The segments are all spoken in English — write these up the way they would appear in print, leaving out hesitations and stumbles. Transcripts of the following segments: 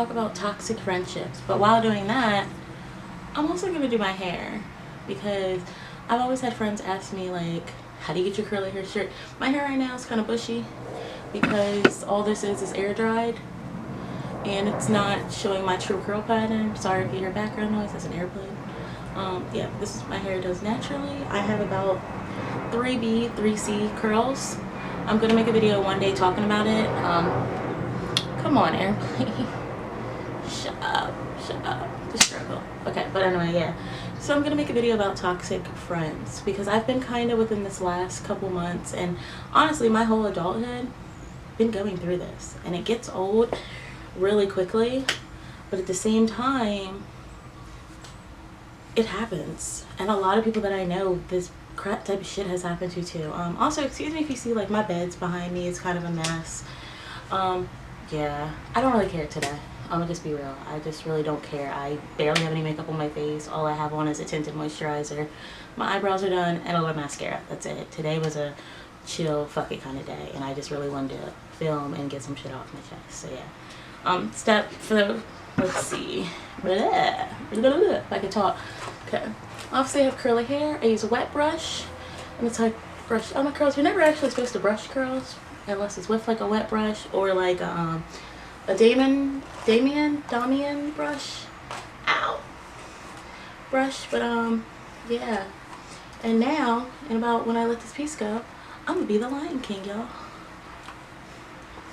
talk about toxic friendships, but while doing that, I'm also going to do my hair, because I've always had friends ask me, like, how do you get your curly hair straight? My hair right now is kind of bushy because all this is air dried, and it's not showing my true curl pattern. Sorry if you hear background noise, that's an airplane. Yeah, this is my hair does naturally. I have about 3B, 3C curls. I'm gonna make a video one day talking about it. Come on, airplane. Shut up, the struggle. Okay, but anyway, yeah. So I'm gonna make a video about toxic friends, because I've been kind of within this last couple months, and honestly my whole adulthood been going through this, and it gets old really quickly, but at the same time it happens, and a lot of people that I know this crap type of shit has happened to too. Also, excuse me if you see like my bed's behind me, it's kind of a mess. Yeah, I don't really care today. I'm gonna just be real, I just really don't care. I barely have any makeup on my face. All I have on is a tinted moisturizer. My eyebrows are done and a little mascara. That's it. Today was a chill fuck it kind of day, and I just really wanted to film and get some shit off my chest. So yeah, step for the, let's see, if I can talk. Okay, obviously I have curly hair. I use a wet brush, and it's like brush on my curls. You're never actually supposed to brush curls unless it's with like a wet brush or like a Damian brush. Ow, brush. But yeah. And now, and about when I let this piece go, I'm gonna be the Lion King, y'all.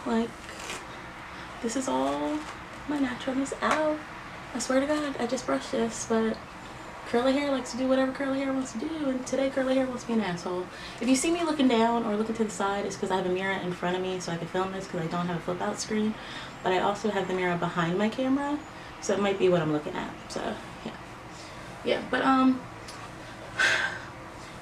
Like, this is all my naturalness. Ow, I swear to God, I just brushed this, but curly hair likes to do whatever curly hair wants to do, and today curly hair wants to be an asshole. If you see me looking down or looking to the side, it's because I have a mirror in front of me so I can film this, because I don't have a flip out screen, but I also have the mirror behind my camera, so it might be what I'm looking at. So yeah, but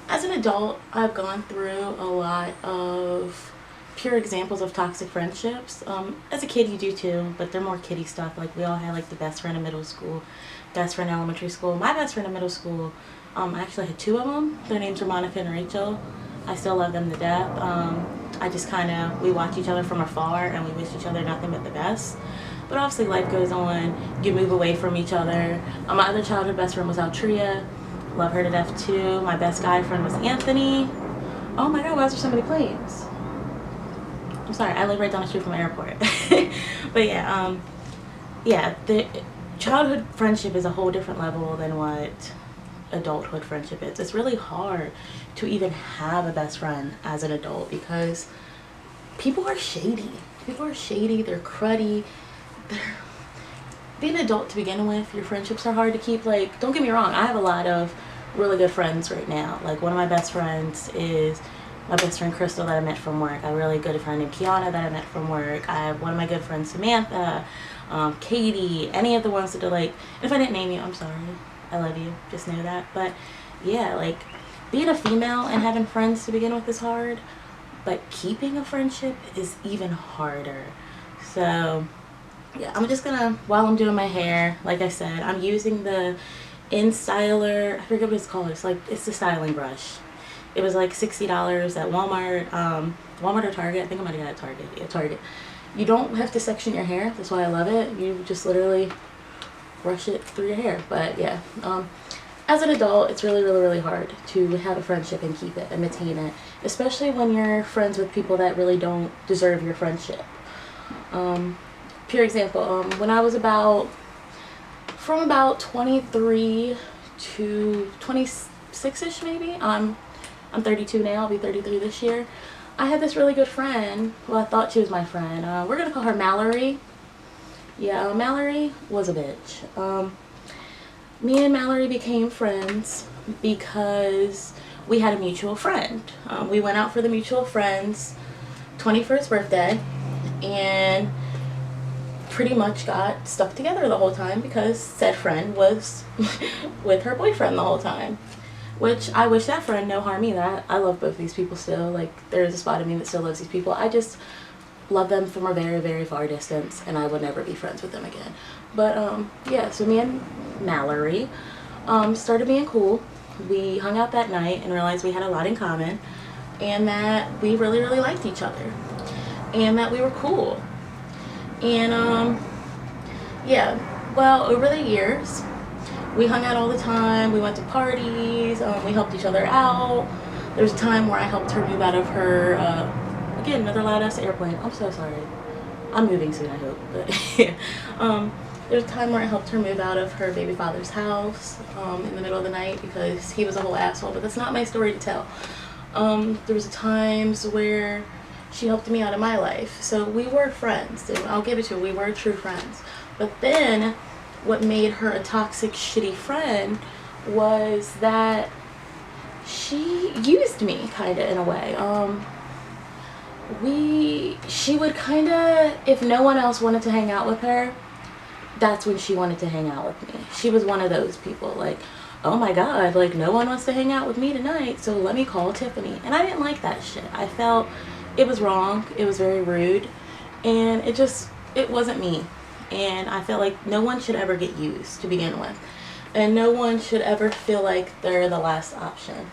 as an adult, I've gone through a lot of pure examples of toxic friendships. As a kid, you do too, but they're more kiddie stuff. Like, we all had like the best friend in middle school, best friend in elementary school. My best friend in middle school, I actually had 2 of them. Their names are Monica and Rachel. I still love them to death. I just kind of, we watch each other from afar and we wish each other nothing but the best. But obviously life goes on, you move away from each other. My other childhood best friend was Altria. Love her to death too. My best guy friend was Anthony. Oh my God, why is there so many planes? I'm sorry, I live right down the street from the airport. But yeah, yeah, the childhood friendship is a whole different level than what adulthood friendship is. It's really hard to even have a best friend as an adult, because people are shady. People are shady, they're cruddy. Being an adult to begin with, your friendships are hard to keep. Like, don't get me wrong, I have a lot of really good friends right now. Like, one of my best friends is my best friend Crystal that I met from work. I have a really good friend named Kiana that I met from work. I have one of my good friends Samantha, Katie, any of the ones that are like, if I didn't name you, I'm sorry. I love you, just know that. But yeah, like, being a female and having friends to begin with is hard, but keeping a friendship is even harder. So yeah, I'm just gonna, while I'm doing my hair, like I said, I'm using the InStyler, I forget what it's called. It's like, it's the styling brush. It was like $60 at Walmart, Walmart or Target. I think I might have got it at Target. Yeah, Target. You don't have to section your hair. That's why I love it. You just literally brush it through your hair. But yeah, as an adult, it's really, really, really hard to have a friendship and keep it and maintain it, especially when you're friends with people that really don't deserve your friendship. Pure example, when I was from about 23 to 26-ish maybe, I'm 32 now, I'll be 33 this year. I had this really good friend, well, I thought she was my friend. We're gonna call her Mallory. Yeah, Mallory was a bitch. Me and Mallory became friends because we had a mutual friend. We went out for the mutual friend's 21st birthday and pretty much got stuck together the whole time because said friend was with her boyfriend the whole time. Which I wish that friend no harm either. I love both these people still. Like, there's a spot of me that still loves these people. I just love them from a very, very far distance, and I would never be friends with them again. But yeah, so me and Mallory started being cool. We hung out that night and realized we had a lot in common, and that we really, really liked each other, and that we were cool. And Yeah, well, over the years, we hung out all the time. We went to parties. We helped each other out. There was a time where I helped her move out of her, again, another loud ass airplane. I'm so sorry. I'm moving soon, I hope. But yeah. There was a time where I helped her move out of her baby father's house in the middle of the night because he was a whole asshole. But that's not my story to tell. There was times where she helped me out in my life. So we were friends. And I'll give it to her. We were true friends. But then what made her a toxic, shitty friend was that she used me kind of in a way. She would kind of, if no one else wanted to hang out with her, that's when she wanted to hang out with me. She was one of those people, like, oh my god, like, no one wants to hang out with me tonight, so let me call Tiffany. And I didn't like that shit. I felt it was wrong. It was very rude. And it wasn't me. And I felt like no one should ever get used to begin with. And no one should ever feel like they're the last option.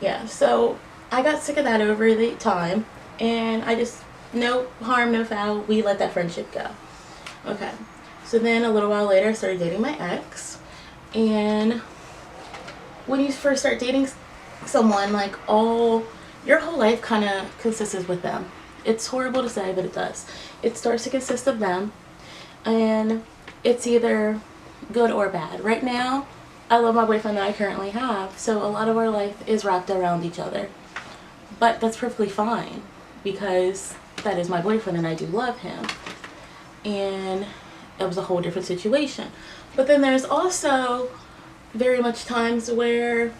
Yeah, so I got sick of that over the time. And I just, no harm, no foul, we let that friendship go. Okay, so then a little while later I started dating my ex. And when you first start dating someone, like, your whole life kind of consists with them. It's horrible to say, but it does. It starts to consist of them. And it's either good or bad. Right now, I love my boyfriend that I currently have, so a lot of our life is wrapped around each other. But that's perfectly fine, because that is my boyfriend and I do love him. And it was a whole different situation. But then there's also very much times where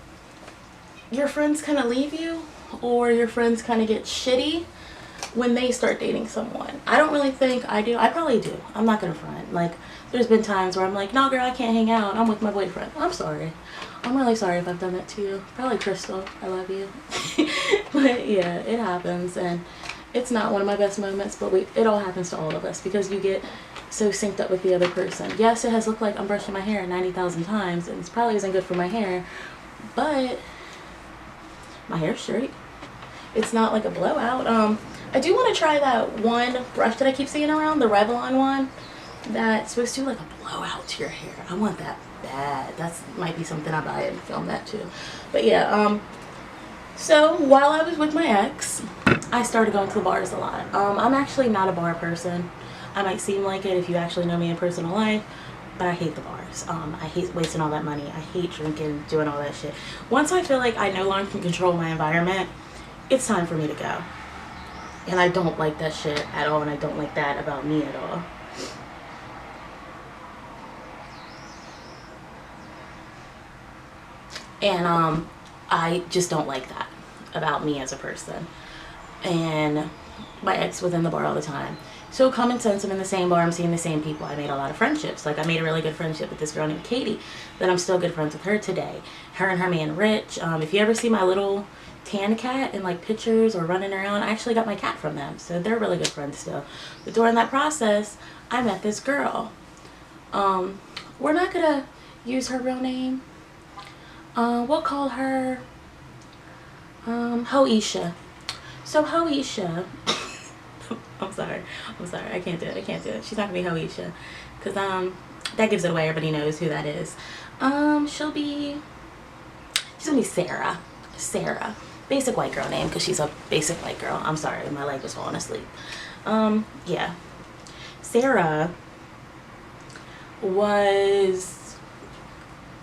your friends kind of leave you, or your friends kind of get shitty when they start dating someone. I don't really think I do. I probably do. I'm not gonna front. Like, there's been times where I'm like, no girl, I can't hang out. I'm with my boyfriend. I'm sorry. I'm really sorry if I've done that to you. Probably Crystal. I love you. But yeah, it happens, and it's not one of my best moments, but it all happens to all of us because you get so synced up with the other person. Yes, it has looked like I'm brushing my hair 90,000 times, and it probably isn't good for my hair, but my hair's straight. It's not like a blowout. I do want to try that one brush that I keep seeing around, the Revlon one, that's supposed to do like a blowout to your hair. I want that bad. That might be something I buy and film that too. But yeah, so while I was with my ex, I started going to the bars a lot. I'm actually not a bar person. I might seem like it if you actually know me in personal life, but I hate the bars. I hate wasting all that money. I hate drinking, doing all that shit. Once I feel like I no longer can control my environment, it's time for me to go. And I don't like that shit at all, and I don't like that about me at all. And I just don't like that about me as a person. And my ex was in the bar all the time. So common sense, I'm in the same bar, I'm seeing the same people. I made a lot of friendships. Like, I made a really good friendship with this girl named Katie that I'm still good friends with her today. Her and her man Rich. If you ever see my little tan cat in like pictures or running around, I actually got my cat from them, so they're really good friends still. But during that process, I met this girl. We're not gonna use her real name. We'll call her Heyyyyyy. So Heyyyyyy, I'm sorry, I can't do it. She's not gonna be Heyyyyyy, because that gives it away. Everybody knows who that is. She's gonna be Sarah. Basic white girl name, because she's a basic white girl. I'm sorry, my leg was falling asleep. Yeah. Sarah was,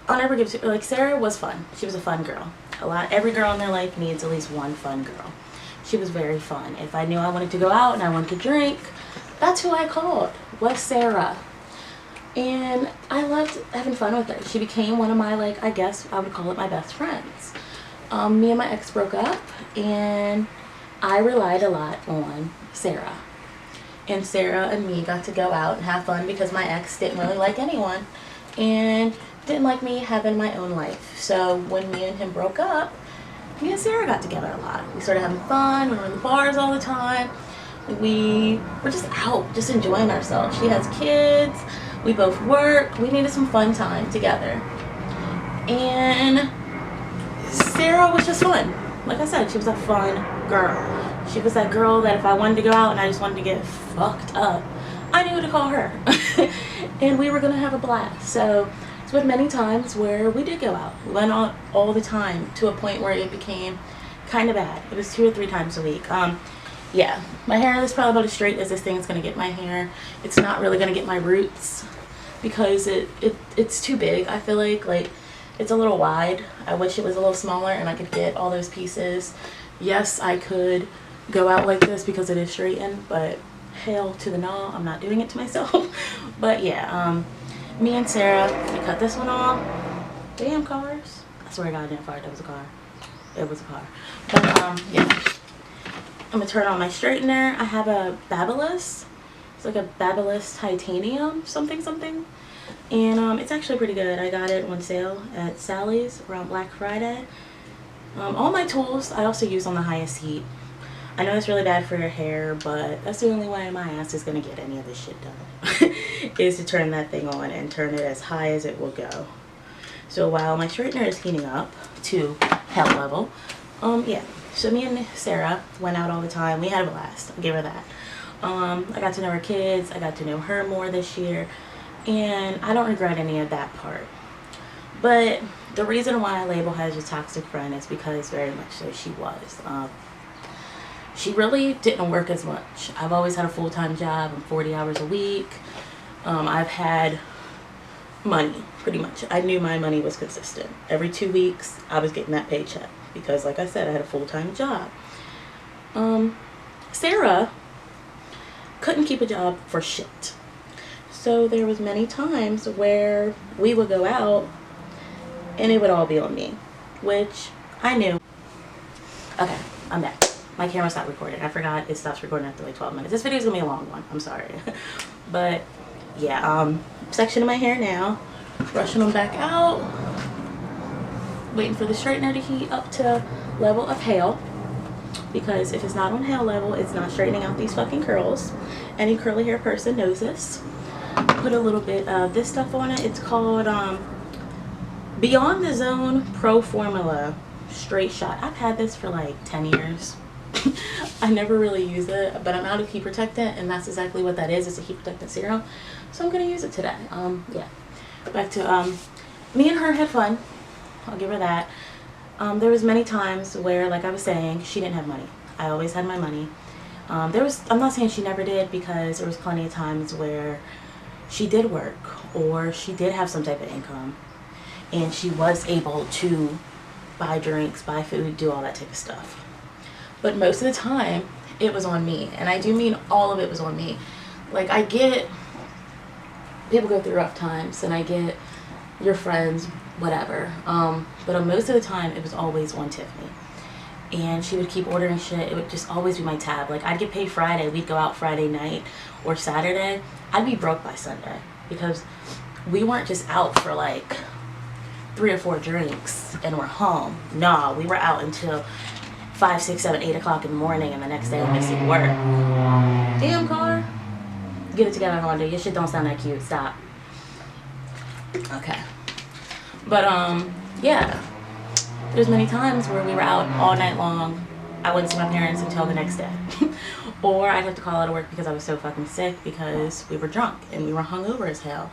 I'll never give to, like, Sarah was fun. She was a fun girl. Every girl in their life needs at least one fun girl. She was very fun. If I knew I wanted to go out and I wanted to drink, that's who I called, was Sarah. And I loved having fun with her. She became one of my, like, I guess I would call it my best friends. Me and my ex broke up, and I relied a lot on Sarah. And Sarah and me got to go out and have fun because my ex didn't really like anyone and didn't like me having my own life. So when me and him broke up, me and Sarah got together a lot. We started having fun. We were in the bars all the time. We were just out, just enjoying ourselves. She has kids. We both work. We needed some fun time together. And Sarah was just fun. Like I said, she was a fun girl. She was that girl that if I wanted to go out and I just wanted to get fucked up, I knew to call her. And we were going to have a blast. So it's been many times where we did go out. We went out all the time to a point where it became kind of bad. It was 2 or 3 times a week. Yeah, my hair is probably about as straight as this thing is going to get my hair. It's not really going to get my roots because it's too big. I feel like it's a little wide. I wish it was a little smaller and I could get all those pieces. Yes, I could go out like this because it is straightened, but hell to the no, I'm not doing it to myself. But yeah, me and Sarah, we cut this one off. Damn cars. I swear to God I didn't fart. That was a car. It was a car. But yeah. I'm gonna turn on my straightener. I have a Babyliss. It's like a Babyliss titanium something. And it's actually pretty good. I got it on sale at Sally's around Black Friday. All my tools I also use on the highest heat. I know it's really bad for your hair, but that's the only way my ass is gonna get any of this shit done. Is to turn that thing on and turn it as high as it will go. So while my straightener is heating up to hell level, yeah. So me and Sarah went out all the time. We had a blast. I'll give her that. I got to know her kids. I got to know her more this year. And I don't regret any of that part. But the reason why I label her as a toxic friend is because very much so she was. She really didn't work as much. I've always had a full-time job. I'm 40 hours a week. I've had money, pretty much. I knew my money was consistent. Every 2 weeks, I was getting that paycheck. Because like I said, I had a full-time job. Sarah couldn't keep a job for shit. So there was many times where we would go out and it would all be on me, which I knew. Okay, I'm back. My camera stopped recording. I forgot it stops recording after like 12 minutes. This video is gonna be a long one. I'm sorry. But yeah, sectioning my hair now, brushing them back out. Waiting for the straightener to heat up to level of hell, because if it's not on hell level, it's not straightening out these fucking curls. Any curly hair person knows this. Put a little bit of this stuff on it. It's called Beyond the Zone Pro Formula Straight Shot. I've had this for like 10 years. I never really use it, but I'm out of heat protectant, and that's exactly what that is. It's a heat protectant serum, so I'm gonna use it today. Yeah, back to me and her had fun. I'll give her that. There was many times where, like I was saying, she didn't have money. I always had my money. I'm not saying she never did, because there was plenty of times where she did work or she did have some type of income and she was able to buy drinks, buy food, do all that type of stuff. But most of the time it was on me, and I do mean all of it was on me. Like, I get people go through rough times and I get your friends, whatever, but most of the time it was always on Tiffany, and she would keep ordering shit. It would just always be my tab. Like, I'd get paid Friday, we'd go out Friday night or Saturday, I'd be broke by Sunday, because we weren't just out for like 3 or 4 drinks and we're home. Nah, we were out until 5, 6, 7, 8 o'clock in the morning, and the next day I'm missing work. Damn car, get it together, Honda. Your shit don't sound that cute. Stop. Okay. But yeah, there's many times where we were out all night long. I wouldn't see my parents until the next day. Or I'd have to call out of work because I was so fucking sick, because we were drunk and we were hungover as hell.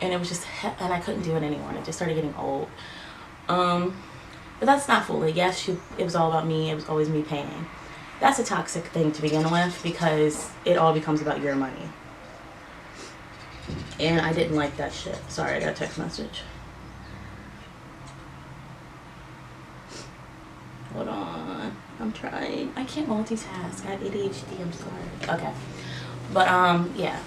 And it was just, and I couldn't do it anymore. And it just started getting old. But that's not fully. Yes, it was all about me. It was always me paying. That's a toxic thing to begin with, because it all becomes about your money. And I didn't like that shit. Sorry, I got a text message. Hold on. I'm trying. I can't multitask. I have ADHD. I'm sorry. Okay. But, yeah.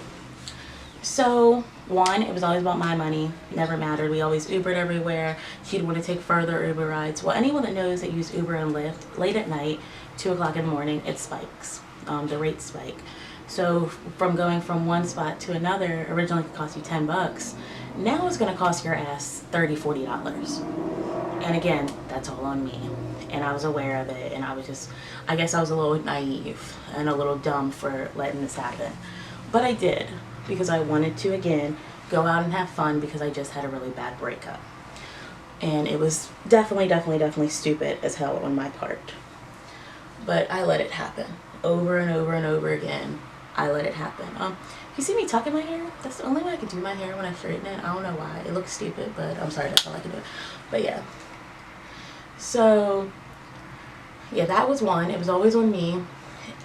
So, one, it was always about my money. Never mattered. We always Ubered everywhere. She'd want to take further Uber rides. Well, anyone that knows that use Uber and Lyft, late at night, 2 o'clock in the morning, it spikes. The rates spike. So, from going from one spot to another, originally it cost you $10. Now it's going to cost your ass $30, $40. And again, that's all on me. And I was aware of it, and I was just, I guess I was a little naive and a little dumb for letting this happen. But I did, because I wanted to, again, go out and have fun, because I just had a really bad breakup. And it was definitely stupid as hell on my part. but I let it happen over and over and over again. I let it happen. You see me tucking my hair? That's the only way I can do my hair when I straighten it. I don't know why. It looks stupid, but I'm sorry, that's all I can do. But yeah. So yeah, that was one. It was always on me,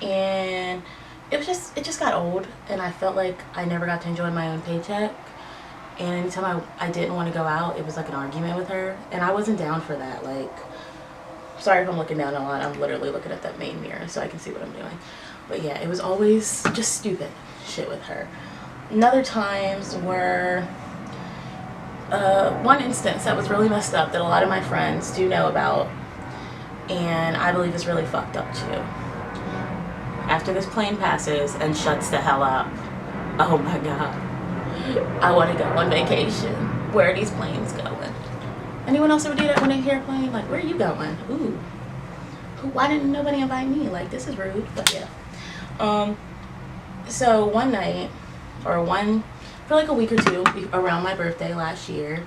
and it just got old, and I felt like I never got to enjoy my own paycheck. And anytime I didn't want to go out, it was like an argument with her, and I wasn't down for that. Like, sorry if I'm looking down a lot. I'm literally looking at that main mirror so I can see what I'm doing. But yeah, it was always just stupid shit with her. Another times were one instance that was really messed up that a lot of my friends do know about, and I believe is really fucked up too. After this plane passes and shuts the hell up, oh my god, I want to go on vacation. Where are these planes going? Anyone else ever do that when they hear a plane? Like, where are you going? Ooh, why didn't nobody invite me? Like, this is rude. But yeah. So one night, or for like a week or two around my birthday last year,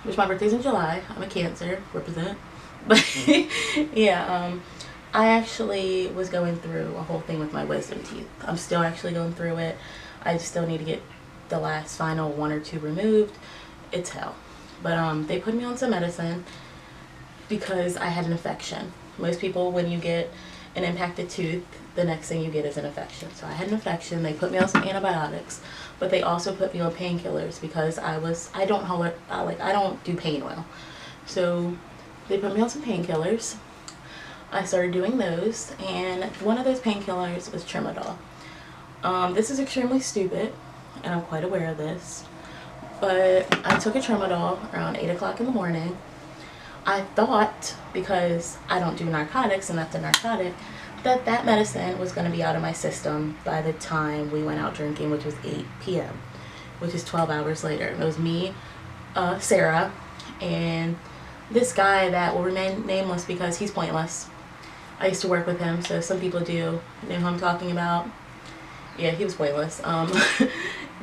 which my birthday's in July. I'm a Cancer, represent. But yeah, I actually was going through a whole thing with my wisdom teeth. I'm still actually going through it. I still need to get the last final 1 or 2 removed. It's hell. But they put me on some medicine because I had an infection. Most people, when you get an impacted tooth, the next thing you get is an infection. So I had an infection. They put me on some antibiotics, but they also put me on painkillers because I don't do pain well. So they put me on some painkillers. I started doing those, and one of those painkillers was Tramadol. This is extremely stupid, and I'm quite aware of this, but I took a Tramadol around 8 o'clock in the morning. I thought, because I don't do narcotics and that's a narcotic, that medicine was going to be out of my system by the time we went out drinking, which was 8 p.m., which is 12 hours later. It was me, Sarah, and this guy that will remain nameless because he's pointless. I used to work with him, so some people do know who I'm talking about. Yeah, he was pointless.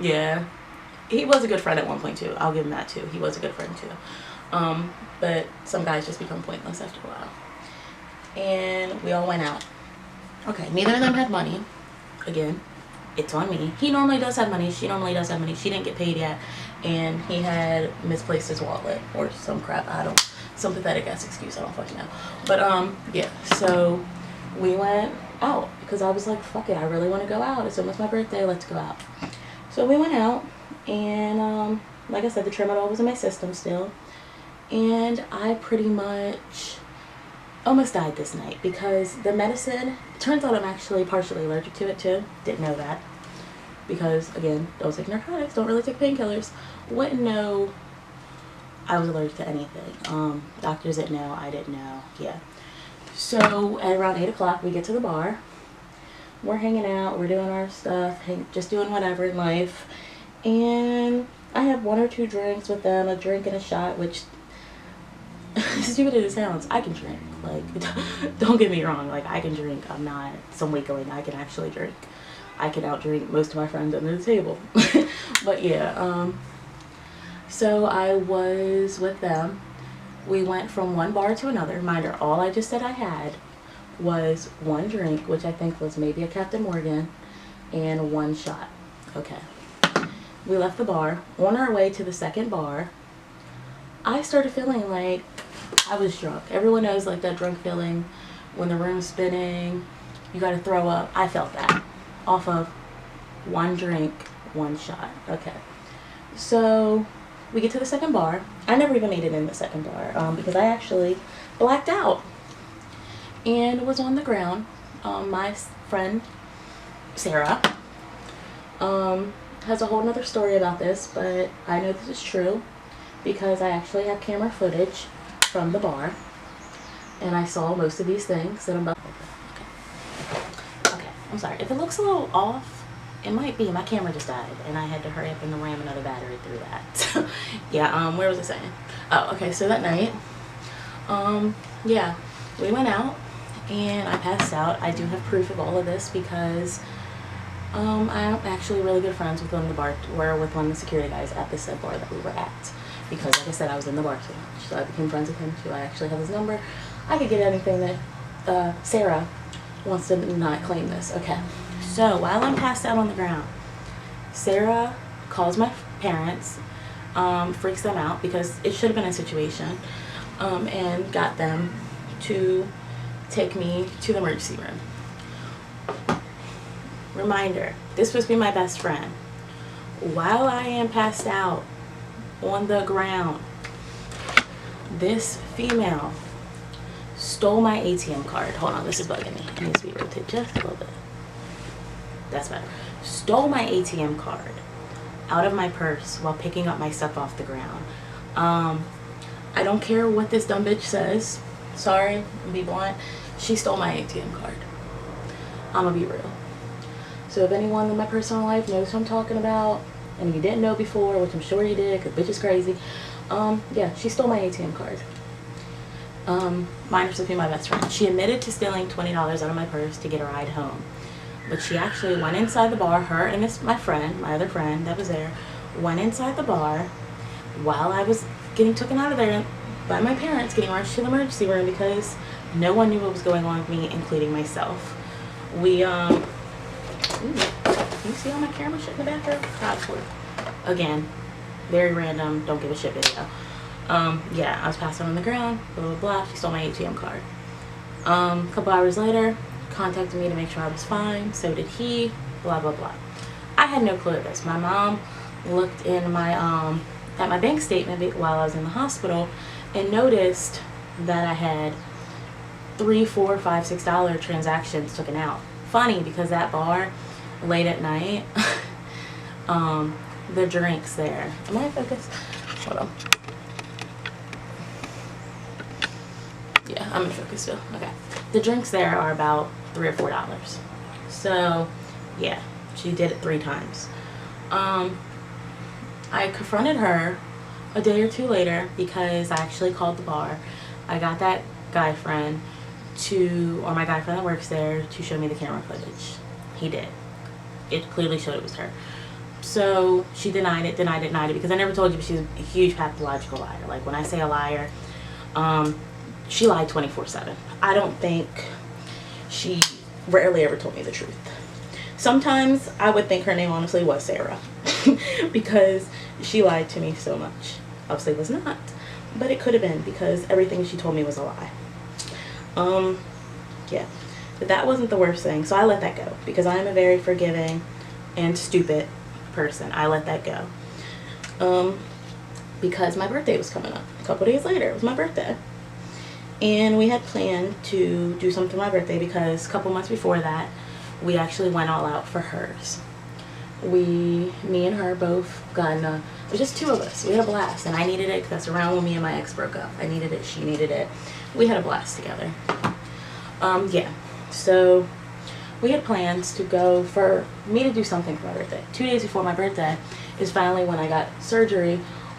Yeah, he was a good friend at one point too. I'll give him that too. He was a good friend too. But some guys just become pointless after a while. And we all went out. Okay, neither of them had money. Again, it's on me. He normally does have money. She normally does have money. She didn't get paid yet. And he had misplaced his wallet or some crap. Some pathetic ass excuse. I don't fucking know. But, yeah. So we went out because I was like, fuck it. I really want to go out. It's almost my birthday. Let's go out. So we went out, and, like I said, the Tramadol was in my system still. And I pretty much almost died this night because the medicine, it turns out I'm actually partially allergic to it too. Didn't know that because, again, don't take narcotics, don't really take painkillers. Wouldn't know I was allergic to anything. Doctors didn't know, I didn't know, yeah. So at around 8 o'clock we get to the bar. We're hanging out, we're doing our stuff, just doing whatever in life. And I have 1 or 2 drinks with them, a drink and a shot, which, stupid as it sounds, I can drink. Like, don't get me wrong, like, I can drink. I'm not some weakling. I can actually drink. I can outdrink most of my friends under the table. But yeah, so I was with them. We went from one bar to another. Mind you, all I just said I had was 1 drink, which I think was maybe a Captain Morgan, and 1 shot. Okay. We left the bar. On our way to the second bar, I started feeling like I was drunk. Everyone knows, like, that drunk feeling when the room's spinning, you gotta throw up. I felt that off of 1 drink, 1 shot. Okay. So we get to the second bar. I never even made it in the second bar because I actually blacked out and was on the ground. My friend Sarah has a whole nother story about this, but I know this is true because I actually have camera footage from the bar, and I saw most of these things that I'm about. Okay, I'm sorry if it looks a little off. It might be my camera just died, and I had to hurry up and ram another battery through that. Yeah. Where was I saying? Oh, okay. So that night, yeah, we went out, and I passed out. I do have proof of all of this because I'm actually really good friends with one of the security guys at the said bar that we were at. Because, like I said, I was in the bar too much. So I became friends with him too. I actually have his number. I could get anything that Sarah wants to not claim this. Okay. So while I'm passed out on the ground, Sarah calls my parents, freaks them out because it should have been a situation, and got them to take me to the emergency room. Reminder, this was supposed to be my best friend. While I am passed out on the ground, this female stole my ATM card. Hold on, this is bugging me. It needs to be rotated just a little bit. That's better. Stole my ATM card out of my purse while picking up my stuff off the ground. I don't care what this dumb bitch says. Sorry, I'll be blunt. She stole my ATM card. I'm gonna be real. So if anyone in my personal life knows who I'm talking about, and you didn't know before, which I'm sure you did, because bitch is crazy, yeah, she stole my ATM card. Mine was supposed to be my best friend. She admitted to stealing $20 out of my purse to get a ride home. But she actually went inside the bar, her and my friend, my other friend that was there, went inside the bar while I was getting taken out of there by my parents, getting rushed to the emergency room because no one knew what was going on with me, including myself. We, ooh, you see all my camera shit in the bathroom? Again, very random, don't give a shit video. Yeah, I was passed out on the ground, blah, blah, blah. She stole my ATM card. A couple hours later, contacted me to make sure I was fine. So did he, blah, blah, blah. I had no clue of this. My mom looked in my, at my bank statement while I was in the hospital and noticed that I had $3, $4, $5, $6 transactions taken out. Funny, because that bar, late at night, the drinks there. Am I focused? Hold on. Yeah, I'm in focus still. Okay. The drinks there are about $3 or $4. So, yeah, she did it 3 times. I confronted her a day or 2 later because I actually called the bar. I got that guy friend or my guy friend that works there to show me the camera footage. He did. It clearly showed it was her. So she denied it because I never told you, but she's a huge pathological liar. Like when I say a liar, she lied 24/7. I don't think she rarely ever told me the truth. Sometimes I would think her name honestly was Sarah because she lied to me so much. Obviously it was not, but it could have been because everything she told me was a lie. Yeah, but that wasn't the worst thing. So I let that go because I am a very forgiving and stupid person. I let that go. Because my birthday was coming up. A couple days later, it was my birthday. And we had planned to do something for my birthday because a couple months before that, we actually went all out for hers. Me and her both got in it was just 2 of us. We had a blast, and I needed it because that's around when me and my ex broke up. I needed it, she needed it. We had a blast together. Yeah, so we had plans to go for me to do something for my birthday. 2 days before my birthday is finally when I got surgery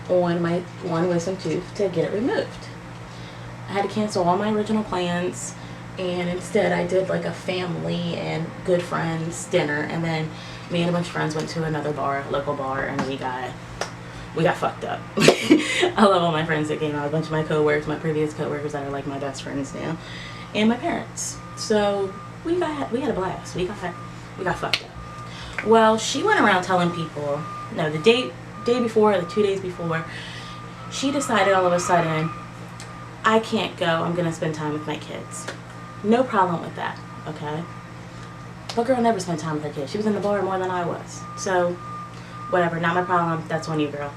on my one wisdom tooth to get it removed. I had to cancel all my original plans, and instead I did like a family and good friends dinner, and then me and a bunch of friends went to another bar, local bar, and we got fucked up. I love all my friends that came out, a bunch of my coworkers, my previous coworkers that are like my best friends now, and my parents. So we had a blast. We got fucked up. Well, she went around telling people, no, the day before, the 2 days before, she decided all of a sudden, I can't go, I'm gonna spend time with my kids. No problem with that, okay? But girl never spent time with her kids. She was in the bar more than I was. So, whatever, not my problem, that's on you, girl.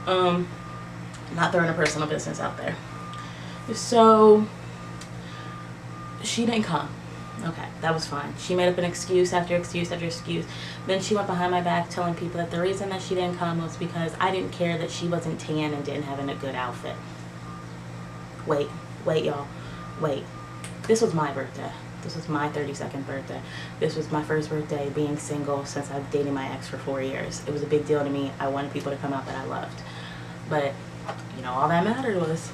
Not throwing a personal business out there. So, she didn't come. Okay, that was fine. She made up an excuse after excuse after excuse. Then she went behind my back telling people that the reason that she didn't come was because I didn't care that she wasn't tan and didn't have a good outfit. Wait, y'all. Wait. This was my birthday. This was my 32nd birthday. This was my first birthday being single since I've dated my ex for 4 years. It was a big deal to me. I wanted people to come out that I loved. But, you know, all that mattered was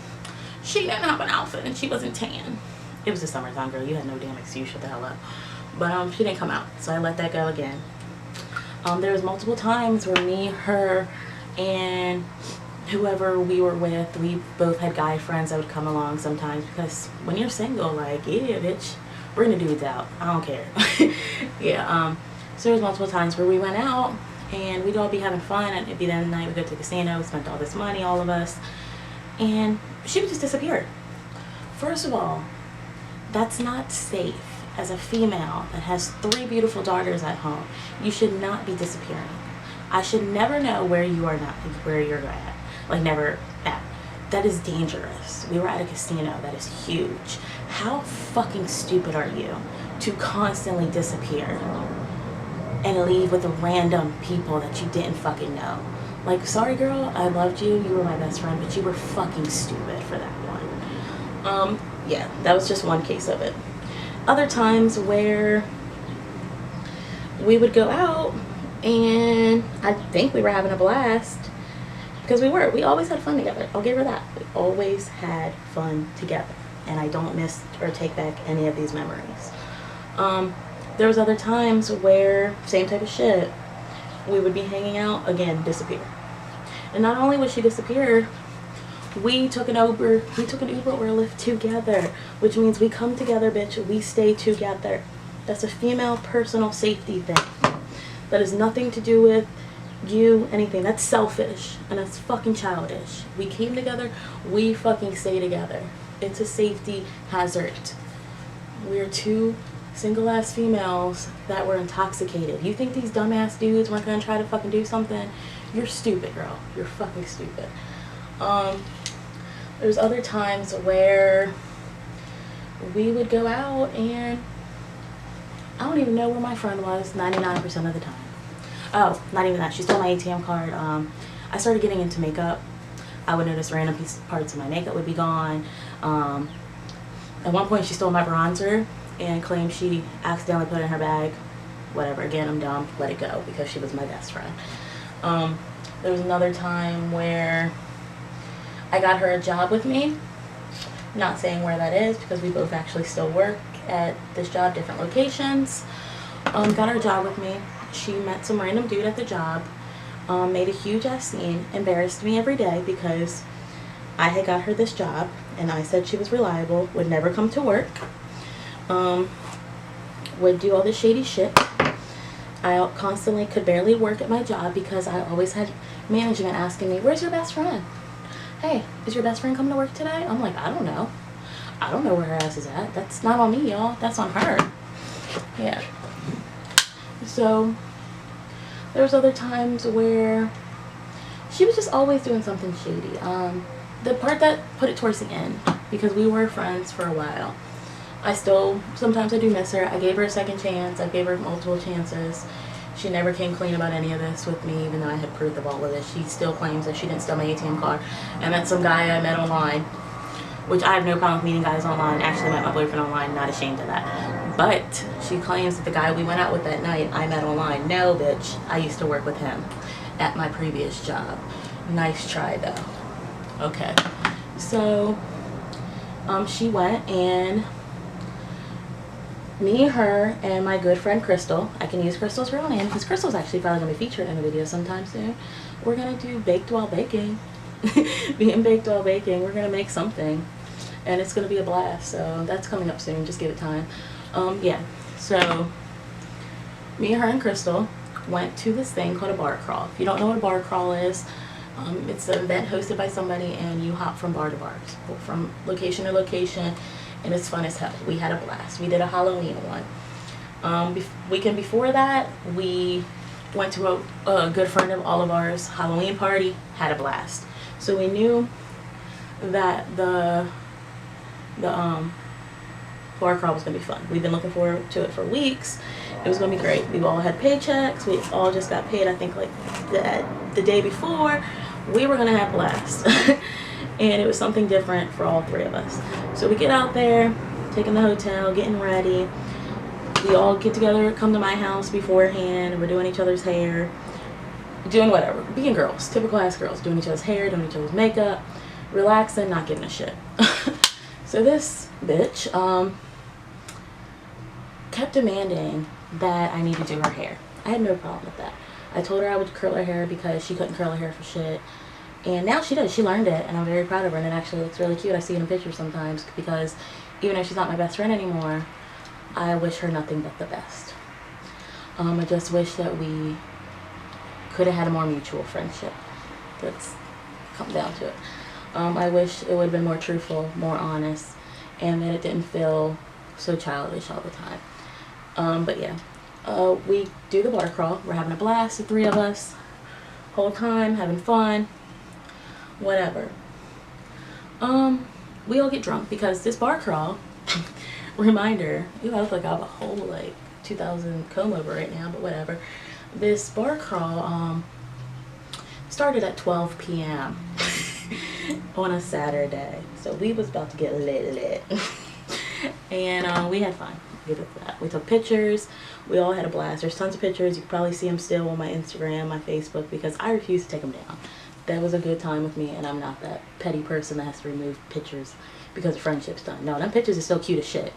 she didn't have an outfit and she wasn't tan. It was the summertime, girl. You had no damn excuse. Shut the hell up. But she didn't come out, so I let that go again. There was multiple times where me, her, and whoever we were with, we both had guy friends that would come along sometimes, because when you're single, like, yeah, bitch, bring the dudes out. I don't care. Yeah, so there was multiple times where we went out and we'd all be having fun, and it'd be the end of the night, we'd go to the casino, we spent all this money, all of us, and she would just disappear. First of all, that's not safe. As a female that has 3 beautiful daughters at home, you should not be disappearing. I should never know where you are, not where you're at. Like, never at. That is dangerous. We were at a casino. That is huge. How fucking stupid are you to constantly disappear and leave with random people that you didn't fucking know? Like, sorry girl, I loved you, you were my best friend, but you were fucking stupid for that one. Yeah, that was just one case of it. Other times where we would go out and I think we were having a blast, because we always had fun together. I'll give her that. We always had fun together, and I don't miss or take back any of these memories. There was other times where, same type of shit, we would be hanging out, again, disappear. And not only would she disappear, we took an Uber or a Lyft together, which means we come together, bitch, we stay together. That's a female personal safety thing. That has nothing to do with you, anything. That's selfish, and that's fucking childish. We came together, we fucking stay together. It's a safety hazard. We're 2 single-ass females that were intoxicated. You think these dumbass dudes weren't gonna try to fucking do something? You're stupid, girl. You're fucking stupid. There's other times where we would go out and I don't even know where my friend was 99% of the time. Oh, not even that. She stole my ATM card. I started getting into makeup. I would notice random parts of my makeup would be gone. At one point she stole my bronzer and claimed she accidentally put it in her bag. Whatever. Again, I'm dumb. Let it go, because she was my best friend. There was another time where I got her a job with me. Not saying where that is, because we both actually still work at this job, different locations. Got her a job with me. She met some random dude at the job, made a huge ass scene, embarrassed me every day because I had got her this job and I said she was reliable, would never come to work, would do all this shady shit. I constantly could barely work at my job because I always had management asking me, where's your best friend? Hey, is your best friend coming to work today? I'm like, I don't know. I don't know where her ass is at. That's not on me, y'all. That's on her. Yeah. So, there was other times where she was just always doing something shady. The part that put it towards the end, because we were friends for a while, sometimes I do miss her. I gave her a second chance. I gave her multiple chances. She never came clean about any of this with me, even though I had proof of all of this. She still claims that she didn't steal my ATM card. I met some guy I met online, which I have no problem with meeting guys online. Actually met my boyfriend online, not ashamed of that. But she claims that the guy we went out with that night I met online. No, bitch. I used to work with him at my previous job. Nice try, though. Okay. So, she went, and me, her, and my good friend Crystal, I can use Crystal's real name because Crystal's actually probably going to be featured in a video sometime soon. We're going to do baked while baking. Being baked while baking. We're going to make something. And it's going to be a blast. So that's coming up soon. Just give it time. Yeah. So me, her, and Crystal went to this thing called a bar crawl. If you don't know what a bar crawl is, it's an event hosted by somebody and you hop from bar to bar. From location to location. And it's fun as hell. We had a blast. We did a Halloween one. Weekend before that, we went to a good friend of all of ours Halloween party. Had a blast. So we knew that the bar crawl was gonna be fun. We've been looking forward to it for weeks. It was gonna be great. We all had paychecks. We all just got paid. I think like the day before. We were gonna have a blast. And it was something different for all 3 of us. So we get out there, taking the hotel, getting ready. We all get together, come to my house beforehand, and we're doing each other's hair. Doing whatever. Being girls. Typical ass girls. Doing each other's hair, doing each other's makeup. Relaxing, not giving a shit. So this bitch kept demanding that I need to do her hair. I had no problem with that. I told her I would curl her hair because she couldn't curl her hair for shit. And now she does. She learned it, and I'm very proud of her, and it actually looks really cute. I see it in pictures sometimes, because even if she's not my best friend anymore, I wish her nothing but the best. I just wish that we could have had a more mutual friendship. That's come down to it. I wish it would have been more truthful, more honest, and that it didn't feel so childish all the time. But yeah, we do the bar crawl. We're having a blast, the three of us, whole time, having fun, whatever. We all get drunk because this bar crawl, reminder, I look like I have a whole like 2000 comb over right now, but whatever. This bar crawl started at 12 p.m. on a Saturday, so we was about to get lit. And we had fun. Give it that. We took pictures. We all had a blast. There's tons of pictures. You can probably see them still on my Instagram, my Facebook, because I refuse to take them down. That was a good time with me, and I'm not that petty person that has to remove pictures because the friendship's done. No, them pictures are still cute as shit.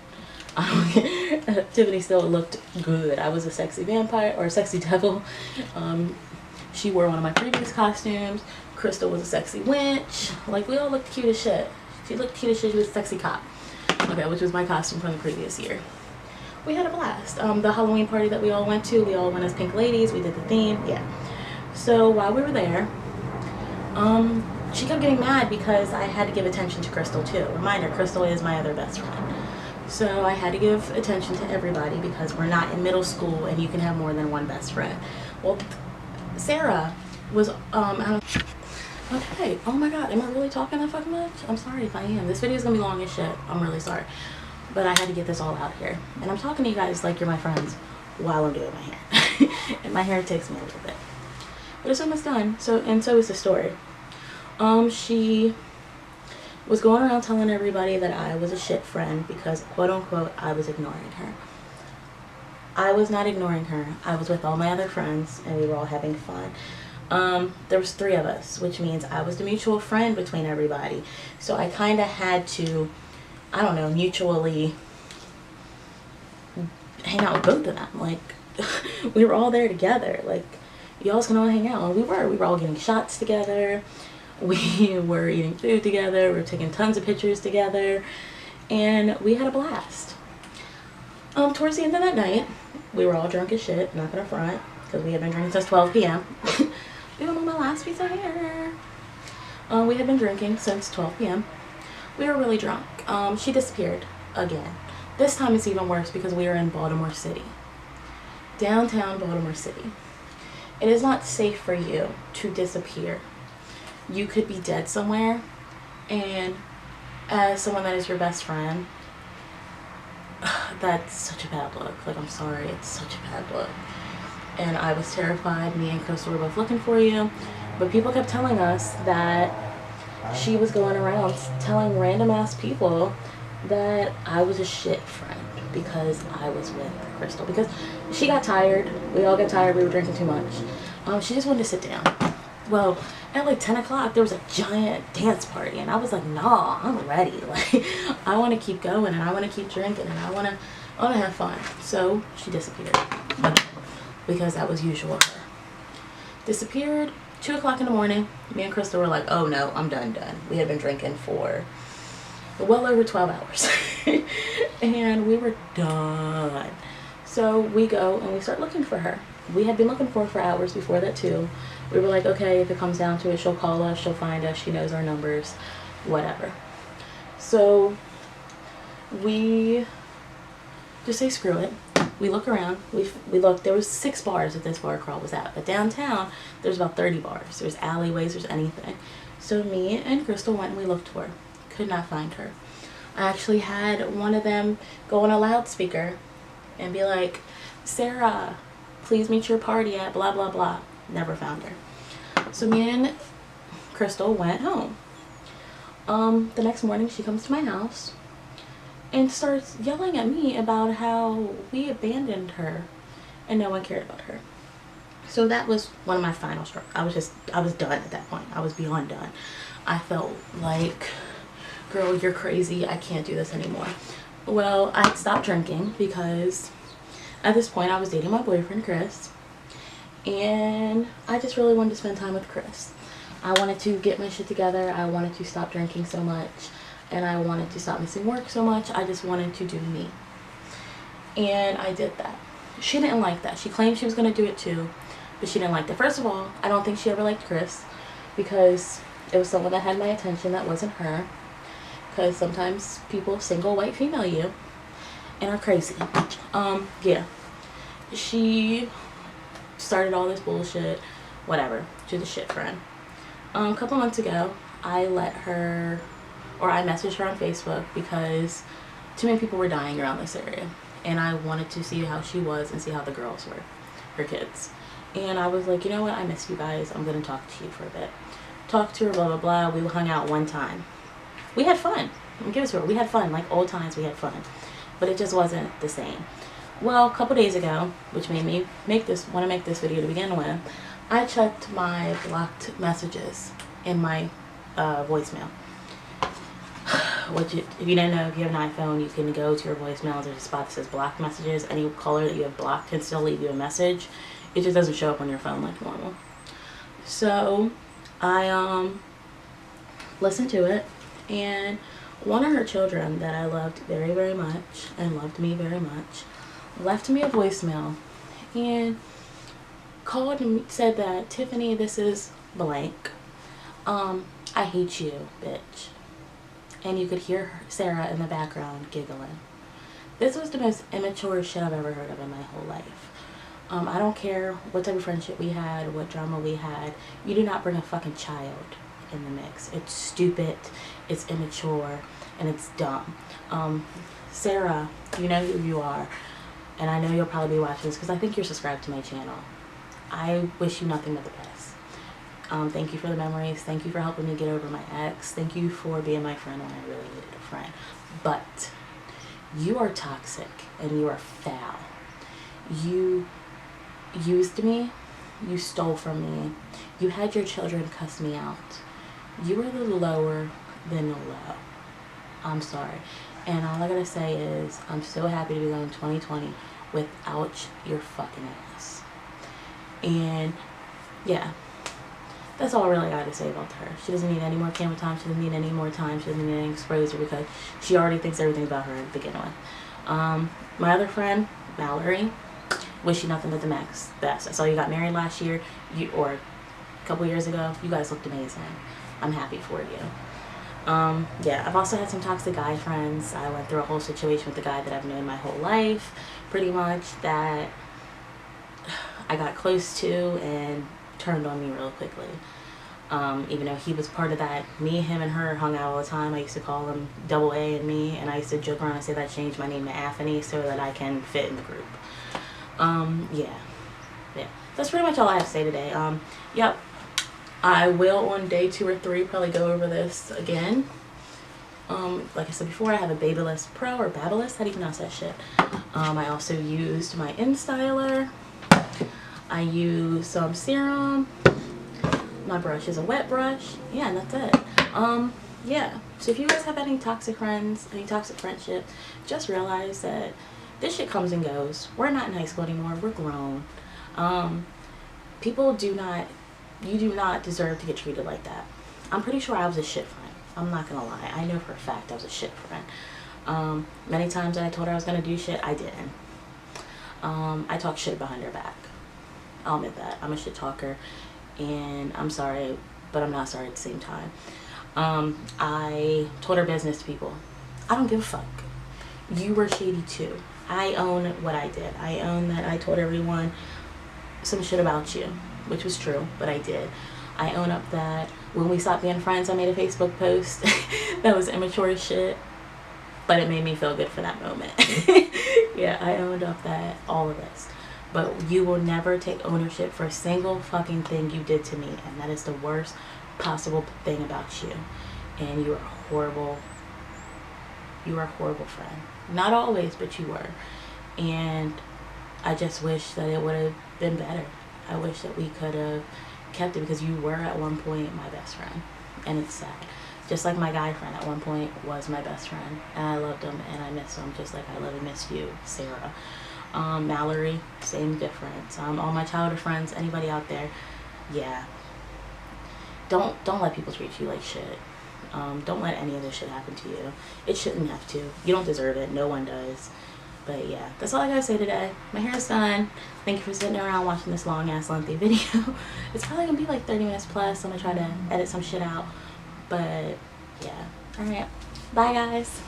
Tiffany still looked good. I was a sexy vampire, or a sexy devil. She wore one of my previous costumes. Crystal was a sexy wench. Like, we all looked cute as shit. She looked cute as shit. She was a sexy cop. Okay, which was my costume from the previous year. We had a blast. The Halloween party that we all went to, we all went as pink ladies. We did the theme. Yeah. So while we were there, she kept getting mad because I had to give attention to Crystal too. Reminder, Crystal is my other best friend. So I had to give attention to everybody because we're not in middle school and you can have more than one best friend. Well, Sarah was, okay, oh my god, am I really talking that fucking much? I'm sorry if I am. This video is gonna be long as shit. I'm really sorry. But I had to get this all out here. And I'm talking to you guys like you're my friends while I'm doing my hair. And my hair takes me a little bit. But it's almost done. So is the story. She was going around telling everybody that I was a shit friend because, quote unquote, I was ignoring her. I was not ignoring her. I was with all my other friends and we were all having fun. There was 3 of us, which means I was the mutual friend between everybody. So I kind of had to, I don't know, mutually hang out with both of them. Like, we were all there together. Like, y'all's gonna all hang out. And we were all getting shots together. We were eating food together. We were taking tons of pictures together. And we had a blast. Towards the end of that night, we were all drunk as shit, not gonna front, because we had been drinking since 12 p.m. Ew, my last piece of hair. We had been drinking since 12 p.m. We were really drunk. She disappeared again. This time it's even worse because we were in Baltimore City. Downtown Baltimore City. It is not safe for you to disappear. You could be dead somewhere, and as someone that is your best friend, that's such a bad look. Like, I'm sorry, it's such a bad look. And I was terrified. Me and Crystal were both looking for you, but people kept telling us that she was going around telling random ass people that I was a shit friend because I was with Crystal, because she got tired. We all got tired. We were drinking too much. She just wanted to sit down. Well, at like 10 o'clock there was a giant dance party, and I was like, nah, I'm ready. Like, I want to keep going, and I want to keep drinking, and I want to have fun. So she disappeared again, because that was usual of her. Disappeared. 2 o'clock in the morning. Me and Crystal were like, oh no, I'm done. We had been drinking for well over 12 hours. And we were done. So we go and we start looking for her. We had been looking for her for hours before that too. We were like, okay, if it comes down to it, she'll call us, she'll find us, she knows our numbers, whatever. So we just say screw it. We look around. We look. There was 6 bars that this bar crawl was at, but downtown there's about 30 bars. There's alleyways. There's anything. So me and Crystal went and we looked for her. Could not find her. I actually had one of them go on a loudspeaker and be like, Sarah, please meet your party at blah blah blah. Never found her. So me and Crystal went home. The next morning she comes to my house and starts yelling at me about how we abandoned her and no one cared about her. So that was one of my final straws. I was done at that point. I was beyond done. I felt like, girl, you're crazy. I can't do this anymore. Well, I stopped drinking because at this point I was dating my boyfriend, Chris, and I just really wanted to spend time with Chris. I wanted to get my shit together. I wanted to stop drinking so much, and I wanted to stop missing work so much. I just wanted to do me. And I did that. She didn't like that. She claimed she was going to do it too, but she didn't like that. First of all, I don't think she ever liked Chris, because it was someone that had my attention that wasn't her. Because sometimes people single white female you and are crazy. Yeah. She started all this bullshit, whatever. She's a shit friend. A couple months ago, I messaged her on Facebook because too many people were dying around this area, and I wanted to see how she was and see how the girls were, her kids. And I was like, you know what, I miss you guys, I'm gonna talk to you for a bit. Talked to her, blah blah blah. We hung out one time. We had fun. I'll give it to her. We had fun, like old times. We had fun, but it just wasn't the same. Well, a couple days ago, which made me want to make this video to begin with, I checked my blocked messages in my voicemail. Which, if you didn't know, if you have an iPhone, you can go to your voicemails. There's a spot that says blocked messages. Any caller that you have blocked can still leave you a message. It just doesn't show up on your phone like normal. So I listened to it, and one of her children that I loved very, very much and loved me very much left me a voicemail and called and said that, Tiffany, this is blank. I hate you, bitch. And you could hear Sarah in the background giggling. This was the most immature shit I've ever heard of in my whole life. I don't care what type of friendship we had, what drama we had. You do not bring a fucking child in the mix. It's stupid, it's immature, and it's dumb. Sarah, you know who you are, and I know you'll probably be watching this because I think you're subscribed to my channel. I wish you nothing but the best. Thank you for the memories. Thank you for helping me get over my ex. Thank you for being my friend when I really needed a friend. But you are toxic and you are foul. You used me. You stole from me. You had your children cuss me out. You were the lower than the low. I'm sorry. And all I gotta say is I'm so happy to be going 2020 without your fucking ass. And yeah, that's all I really got to say about her. She doesn't need any more camera time. She doesn't need any more time. She doesn't need any exposure because she already thinks everything about her to begin with. My other friend, Mallory, wish you nothing but the best. I saw you got married last year, or a couple years ago. You guys looked amazing. I'm happy for you. Yeah, I've also had some toxic guy friends. I went through a whole situation with the guy that I've known my whole life, pretty much, that I got close to and turned on me real quickly. Even though he was part of that, me, him, and her hung out all the time. I used to call him Double A and me, and I used to joke around and say that I changed my name to Tiffani so that I can fit in the group. Yeah. That's pretty much all I have to say today. Yep. I will on day 2 or 3 probably go over this again. Like I said before, I have a Babyless Pro or Babyless, how do you pronounce that shit? I also used my InStyler. I use some serum. My brush is a wet brush. Yeah, and that's it. Yeah. So if you guys have any toxic friends, any toxic friendship, just realize that this shit comes and goes. We're not in high school anymore. We're grown. People do not, you do not deserve to get treated like that. I'm pretty sure I was a shit friend. I'm not gonna lie. I know for a fact I was a shit friend. Many times that I told her I was gonna do shit, I didn't. I talked shit behind her back. I'll admit that. I'm a shit talker, and I'm sorry, but I'm not sorry at the same time. I told her business to people. I don't give a fuck. You were shady too. I own what I did. I own that I told everyone some shit about you, which was true, but I did. I own up that when we stopped being friends, I made a Facebook post that was immature as shit, but it made me feel good for that moment. Yeah, I owned up that, all of this. But you will never take ownership for a single fucking thing you did to me, and that is the worst possible thing about you. And you are horrible. You are a horrible friend. Not always, but you were. And I just wish that it would have been better. I wish that we could have kept it, because you were at one point my best friend, and it's sad. Just like my guy friend at one point was my best friend, and I loved him and I miss him just like I love and miss you, Sarah. Mallory, same difference. All my childhood friends, anybody out there, yeah. don't let people treat you like shit. Don't let any of this shit happen to you. It shouldn't have to. You don't deserve it. No one does. But yeah, that's all I gotta say today. My hair is done. Thank you for sitting around watching this long ass lengthy video. It's probably gonna be like 30 minutes plus. I'm gonna try to edit some shit out. But yeah. Alright. Bye guys.